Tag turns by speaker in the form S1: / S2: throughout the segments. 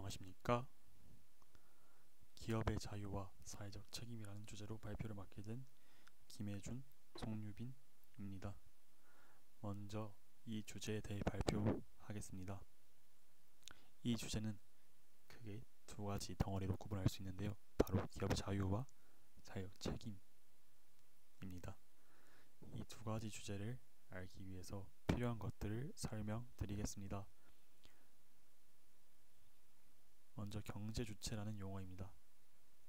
S1: 안녕하십니까? 기업의 자유와 사회적 책임이라는 주제로 발표를 맡게 된 김혜준, 송유빈입니다. 먼저 이 주제에 대해 발표하겠습니다. 이 주제는 크게 두 가지 덩어리로 구분할 수 있는데요. 바로 기업의 자유와 사회적 책임입니다. 이 두 가지 주제를 알기 위해서 필요한 것들을 설명드리겠습니다. 먼저 경제주체라는 용어입니다.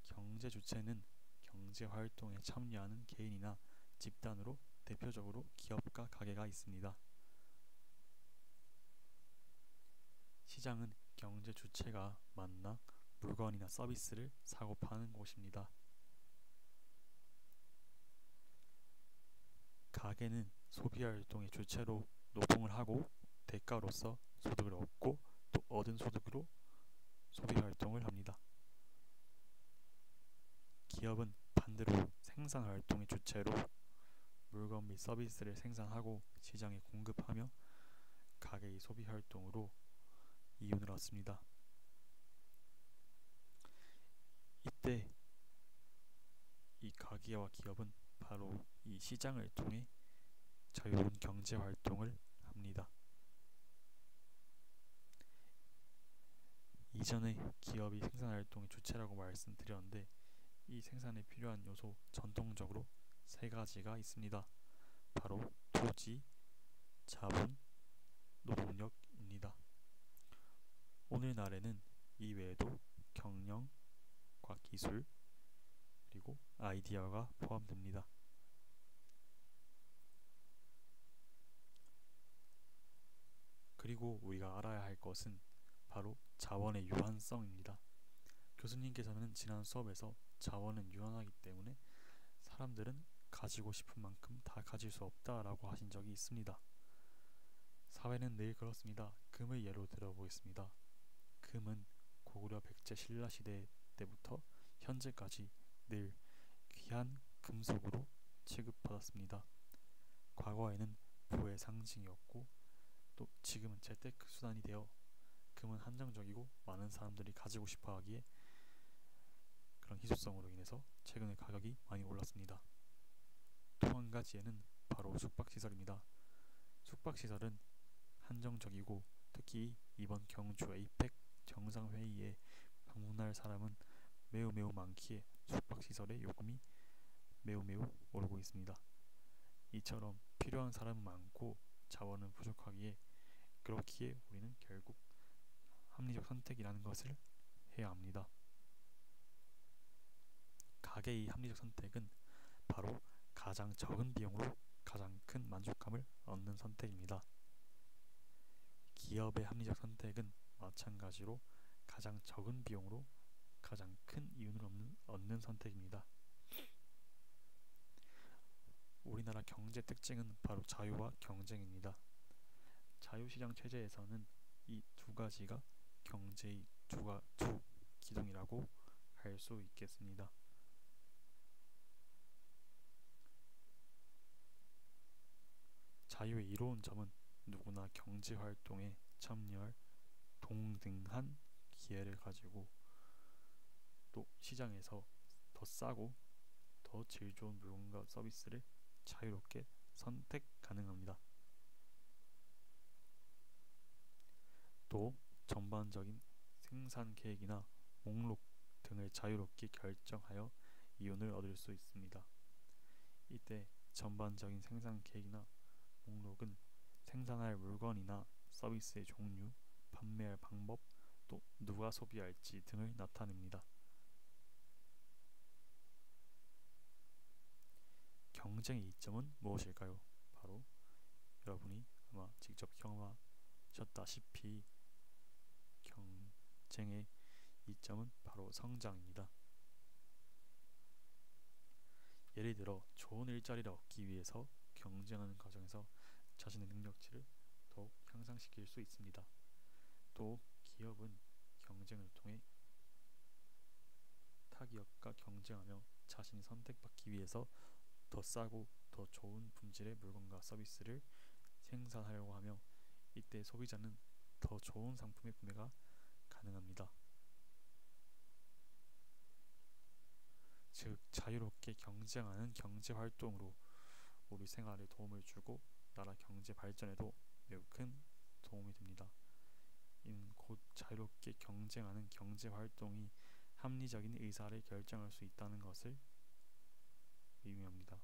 S1: 경제주체는 경제활동에 참여하는 개인이나 집단으로 대표적으로 기업과 가게가 있습니다. 시장은 경제주체가 만나 물건이나 서비스를 사고 파는 곳입니다. 가게는 소비활동의 주체로 노동을 하고 대가로서 소득을 얻고 또 얻은 소득으로 소비활동을 합니다. 기업은 반대로 생산활동의 주체로 물건 및 서비스를 생산하고 시장에 공급하며 가게의 소비활동으로 이윤을 얻습니다. 이때 이 가게와 기업은 바로 이 시장을 통해 자유로운 경제활동을 합니다. 이전에 기업이 생산활동의 주체라고 말씀드렸는데 이 생산에 필요한 요소 전통적으로 세 가지가 있습니다. 바로 토지, 자본, 노동력입니다. 오늘날에는 이 외에도 경영, 과학기술, 그리고 아이디어가 포함됩니다. 그리고 우리가 알아야 할 것은 바로 자원의 유한성입니다. 교수님께서는 지난 수업에서 자원은 유한하기 때문에 사람들은 가지고 싶은 만큼 다 가질 수 없다라고 하신 적이 있습니다. 사회는 늘 그렇습니다. 금을 예로 들어보겠습니다. 금은 고구려 백제 신라 시대 때부터 현재까지 늘 귀한 금속으로 취급받았습니다. 과거에는 부의 상징이었고 또 지금은 재테크 수단이 되어 금은 한정적이고 많은 사람들이 가지고 싶어 하기에 그런 희소성으로 인해서 최근에 가격이 많이 올랐습니다. 또 한 가지에는 바로 숙박시설입니다. 숙박시설은 한정적이고 특히 이번 경주 에이펙 정상회의에 방문할 사람은 매우 많기에 숙박시설의 요금이 매우 오르고 있습니다. 이처럼 필요한 사람은 많고 자원은 부족하기에 그렇기에 우리는 결국 합리적 선택이라는 것을 해야 합니다. 가게의 합리적 선택은 바로 가장 적은 비용으로 가장 큰 만족감을 얻는 선택입니다. 기업의 합리적 선택은 마찬가지로 가장 적은 비용으로 가장 큰 이윤을 얻는 선택입니다. 우리나라 경제 특징은 바로 자유와 경쟁입니다. 자유시장 체제에서는 이 두 가지가 경제의 두 기둥이라고 할 수 있겠습니다. 자유의 이로운 점은 누구나 경제활동에 참여할 동등한 기회를 가지고 또 시장에서 더 싸고 더 질 좋은 물건과 서비스를 자유롭게 선택 가능합니다. 또 전반적인 생산 계획이나 목록 등을 자유롭게 결정하여 이윤을 얻을 수 있습니다. 이때 전반적인 생산 계획이나 목록은 생산할 물건이나 서비스의 종류, 판매할 방법, 또 누가 소비할지 등을 나타냅니다. 경쟁의 이점은 무엇일까요? 바로 여러분이 아마 직접 경험하셨다시피 경쟁의 이점은 바로 성장입니다. 예를 들어 좋은 일자리를 얻기 위해서 경쟁하는 과정에서 자신의 능력치를 더욱 향상시킬 수 있습니다. 또 기업은 경쟁을 통해 타 기업과 경쟁하며 자신이 선택받기 위해서 더 싸고 더 좋은 품질의 물건과 서비스를 생산하려고 하며 이때 소비자는 더 좋은 상품의 구매가 가능합니다. 즉 자유롭게 경쟁하는 경제 활동으로 우리 생활에 도움을 주고 나라 경제 발전에도 매우 큰 도움이 됩니다. 이는 곧 자유롭게 경쟁하는 경제 활동이 합리적인 의사를 결정할 수 있다는 것을 의미합니다.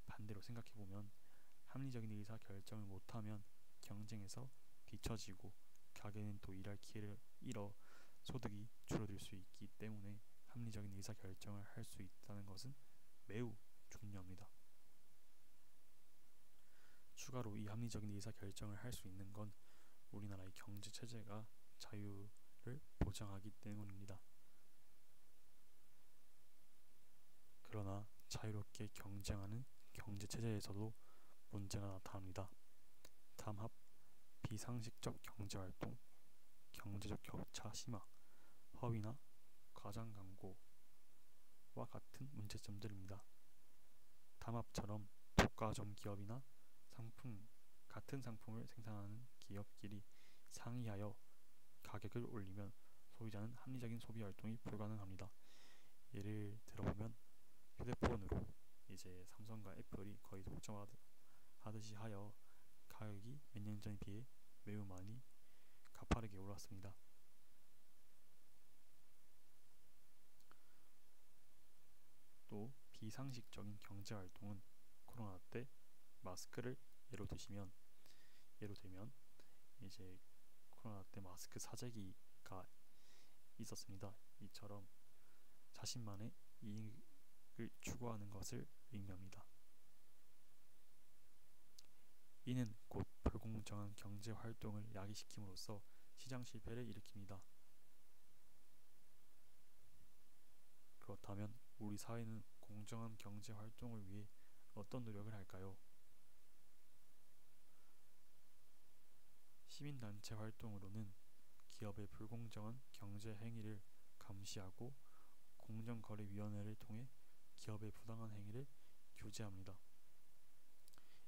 S1: 반대로 생각해보면 합리적인 의사 결정을 못하면 경쟁에서 뒤처지고 가게는 또 일할 기회를 잃어 소득이 줄어들 수 있기 때문에 합리적인 의사 결정을 할 수 있다는 것은 매우 중요합니다. 추가로 이 합리적인 의사 결정을 할 수 있는 건 우리나라의 경제 체제가 자유를 보장하기 때문입니다. 그러나 자유롭게 경쟁하는 경제 체제에서도 문제가 나타납니다. 담합, 비상식적 경제활동, 경제적 격차 심화, 허위나 과장 광고와 같은 문제점들입니다. 담합처럼 독과점 기업이나 같은 상품을 생산하는 기업끼리 상의하여 가격을 올리면 소비자는 합리적인 소비 활동이 불가능합니다. 예를 들어보면 휴대폰으로 이제 삼성과 애플이 거의 독점하듯이 하여 가격이 몇 년 전에 비해 매우 많이 가파르게 올랐습니다. 또 비상식적인 경제활동은 코로나 때 마스크를 예로 들면 이제 코로나 때 마스크 사재기가 있었습니다. 이처럼 자신만의 이익을 추구하는 것을 의미합니다. 이는 곧 불공정한 경제 활동을 야기시킴으로써 시장 실패를 일으킵니다. 그렇다면 우리 사회는 공정한 경제 활동을 위해 어떤 노력을 할까요? 시민단체 활동으로는 기업의 불공정한 경제 행위를 감시하고 공정거래위원회를 통해 기업의 부당한 행위를 규제합니다.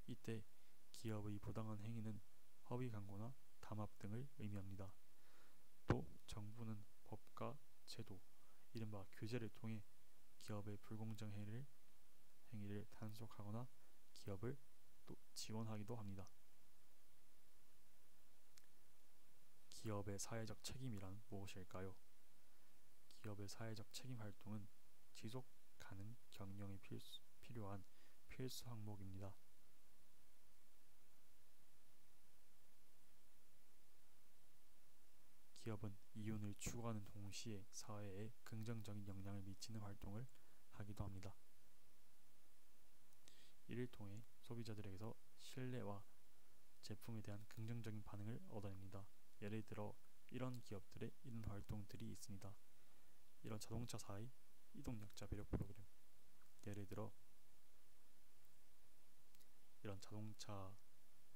S1: 이때 기업의 부당한 행위는 허위 광고나 담합 등을 의미합니다. 또 정부는 법과 제도, 이른바 규제를 통해 기업의 불공정 행위를 단속하거나 기업을 또 지원하기도 합니다. 기업의 사회적 책임이란 무엇일까요? 기업의 사회적 책임 활동은 지속 가능 경영에 필요한 필수 항목입니다. 기업은 이윤을 추구하는 동시에 사회에 긍정적인 영향을 미치는 활동을 하기도 합니다. 이를 통해 소비자들에게서 신뢰와 제품에 대한 긍정적인 반응을 얻어냅니다. 예를 들어 이런 기업들의 이런 활동들이 있습니다. 이런 자동차사의 이동약자 배려 프로그램, 예를 들어 이런 자동차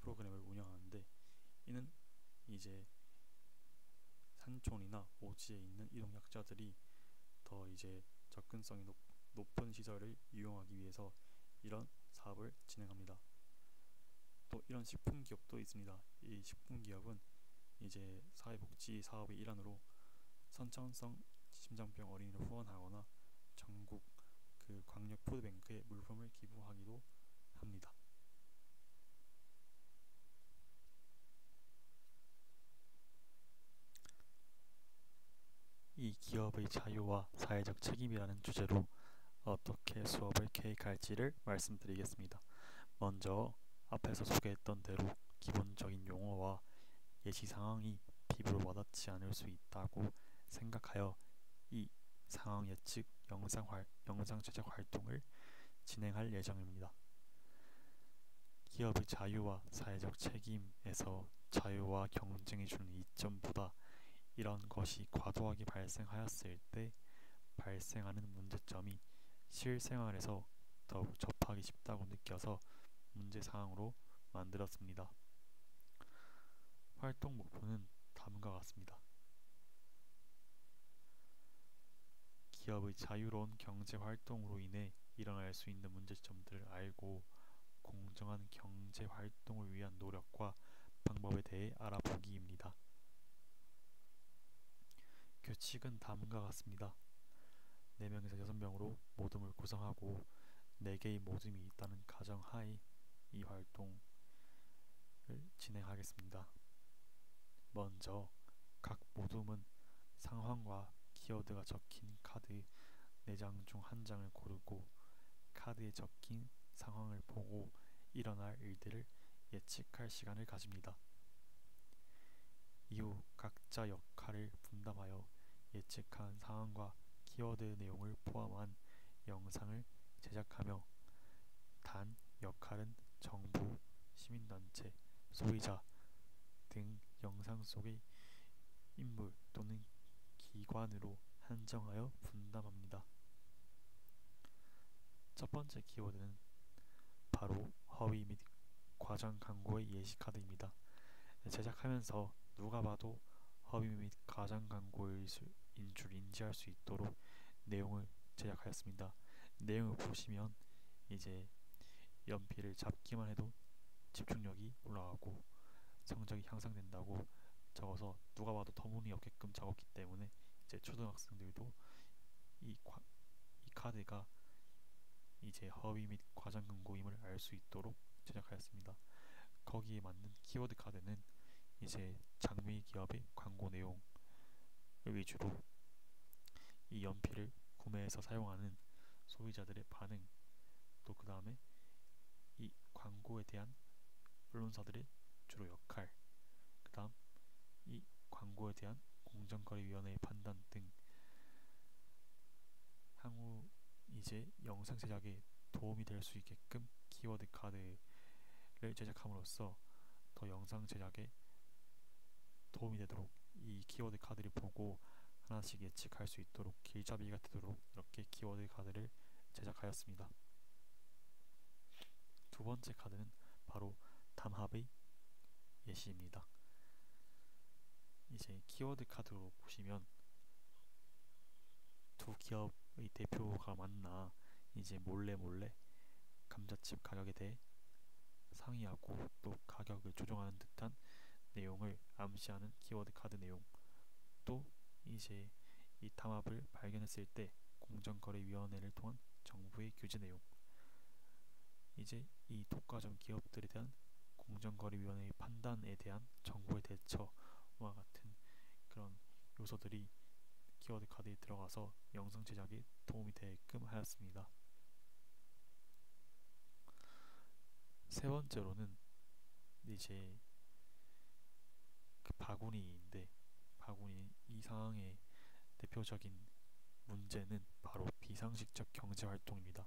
S1: 프로그램을 운영하는데 이는 이제 산촌이나 오지에 있는 이동약자들이 더 이제 접근성이 높은 시설을 이용하기 위해서 이런 사업을 진행합니다. 또 이런 식품기업도 있습니다. 이 식품기업은 이제 사회복지 사업의 일환으로 선천성 심장병 어린이를 후원하거나 전국 그 광역 푸드뱅크에 물품을 기부하기도 합니다. 이 기업의 자유와 사회적 책임이라는 주제로 어떻게 수업을 계획할지를 말씀드리겠습니다. 먼저 앞에서 소개했던 대로 기본적인 용어와 예시 상황이 피부로 와닿지 않을 수 있다고 생각하여 이 상황 예측 영상 제작 활동을 진행할 예정입니다. 기업의 자유와 사회적 책임에서 자유와 경쟁이 주는 이점보다 이런 것이 과도하게 발생하였을 때 발생하는 문제점이 실생활에서 더욱 접하기 쉽다고 느껴서 문제 사항으로 만들었습니다. 활동 목표는 다음과 같습니다. 기업의 자유로운 경제 활동으로 인해 일어날 수 있는 문제점들을 알고 공정한 경제 활동을 위한 노력과 방법에 대해 알아보기입니다. 규칙은 다음과 같습니다. 4명에서 6명으로 모둠을 구성하고 4개의 모둠이 있다는 가정하에 이 활동을 진행하겠습니다. 먼저 각 모둠은 상황과 키워드가 적힌 카드 4장 중 한 장을 고르고 카드에 적힌 상황을 보고 일어날 일들을 예측할 시간을 가집니다. 이후 각자 역할을 분담하여 예측한 상황과 키워드 내용을 포함한 영상을 제작하며 단 역할은 정부, 시민단체, 소비자 등 영상 속의 인물 또는 기관으로 한정하여 분담합니다. 첫 번째 키워드는 바로 허위 및 과장 광고의 예시 카드입니다. 제작하면서 누가 봐도 허위 및 과장 광고인 줄 인지할 수 있도록 내용을 제작하였습니다. 내용을 보시면 이제 연필을 잡기만 해도 집중력이 올라가고 성적이 향상된다고 적어서 누가 봐도 터무니없게끔 적었기 때문에 이제 초등학생들도 이 카드가 이제 허위 및 과장 광고임을 알 수 있도록 제작하였습니다. 거기에 맞는 키워드 카드는 이제 장미 기업의 광고 내용을 위주로 이 연필을 구매해서 사용하는 소비자들의 반응, 또 그 다음에 이 광고에 대한 언론사들의 주로 역할, 그 다음 이 광고에 대한 공정거래위원회의 판단 등 향후 이제 영상 제작에 도움이 될 수 있게끔 키워드 카드를 제작함으로써 더 영상 제작에 도움이 되도록 이 키워드 카드를 보고 하나씩 예측할 수 있도록 길잡이가 되도록 이렇게 키워드 카드를 제작하였습니다. 두 번째 카드는 바로 담합의 예시입니다. 이제 키워드 카드로 보시면 두 기업의 대표가 만나 이제 몰래 감자칩 가격에 대해 상의하고 또 가격을 조정하는 듯한 내용을 암시하는 키워드 카드 내용, 또 이제 이 담합을 발견했을 때 공정거래위원회를 통한 정부의 규제 내용, 이제 이 독과점 기업들에 대한 공정거래위원회의 판단에 대한 정부의 대처와 같은 그런 요소들이 키워드 카드에 들어가서 영상 제작에 도움이 되게끔 하였습니다. 세 번째로는 이제 그 바구니인데, 바구니 이 상황의 대표적인 문제는 바로 비상식적 경제활동입니다.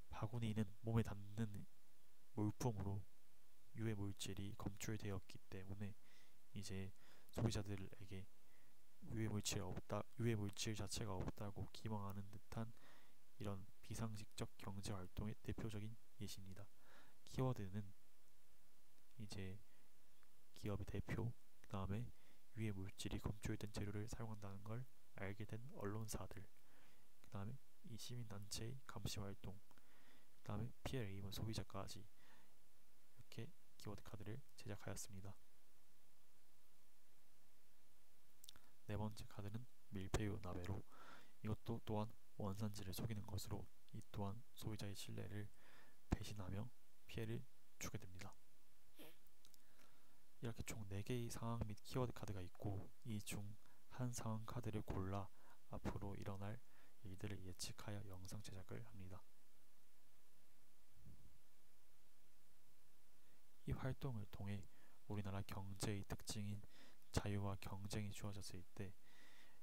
S1: 바구니는 몸에 닿는 물품으로 유해 물질이 검출되었기 때문에 이제 소비자들에게 유해 물질 자체가 없다고 기망하는 듯한 이런 비상식적 경제 활동의 대표적인 예시입니다. 키워드는 이제 기업의 대표, 그 다음에 유해 물질이 검출된 재료를 사용한다는 걸 알게 된 언론사들, 그 다음에 이 시민단체의 감시 활동, 그 다음에 피해를 입은 소비자까지 이렇게 키워드 카드를 제작하였습니다. 네 번째 카드는 밀푀유 나베로, 이것도 또한 원산지를 속이는 것으로 이 또한 소비자의 신뢰를 배신하며 피해를 주게 됩니다. 이렇게 총 4개의 상황 및 키워드 카드가 있고 이 중 한 상황 카드를 골라 앞으로 일어날 일들을 예측하여 영상 제작을 합니다. 이 활동을 통해 우리나라 경제의 특징인 자유와 경쟁이 주어졌을 때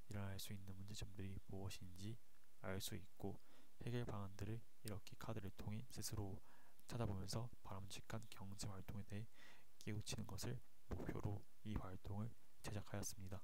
S1: 일어날 수 있는 문제점들이 무엇인지 알 수 있고 해결 방안들을 이렇게 카드를 통해 스스로 찾아보면서 바람직한 경제 활동에 대해 깨우치는 것을 목표로 이 활동을 제작하였습니다.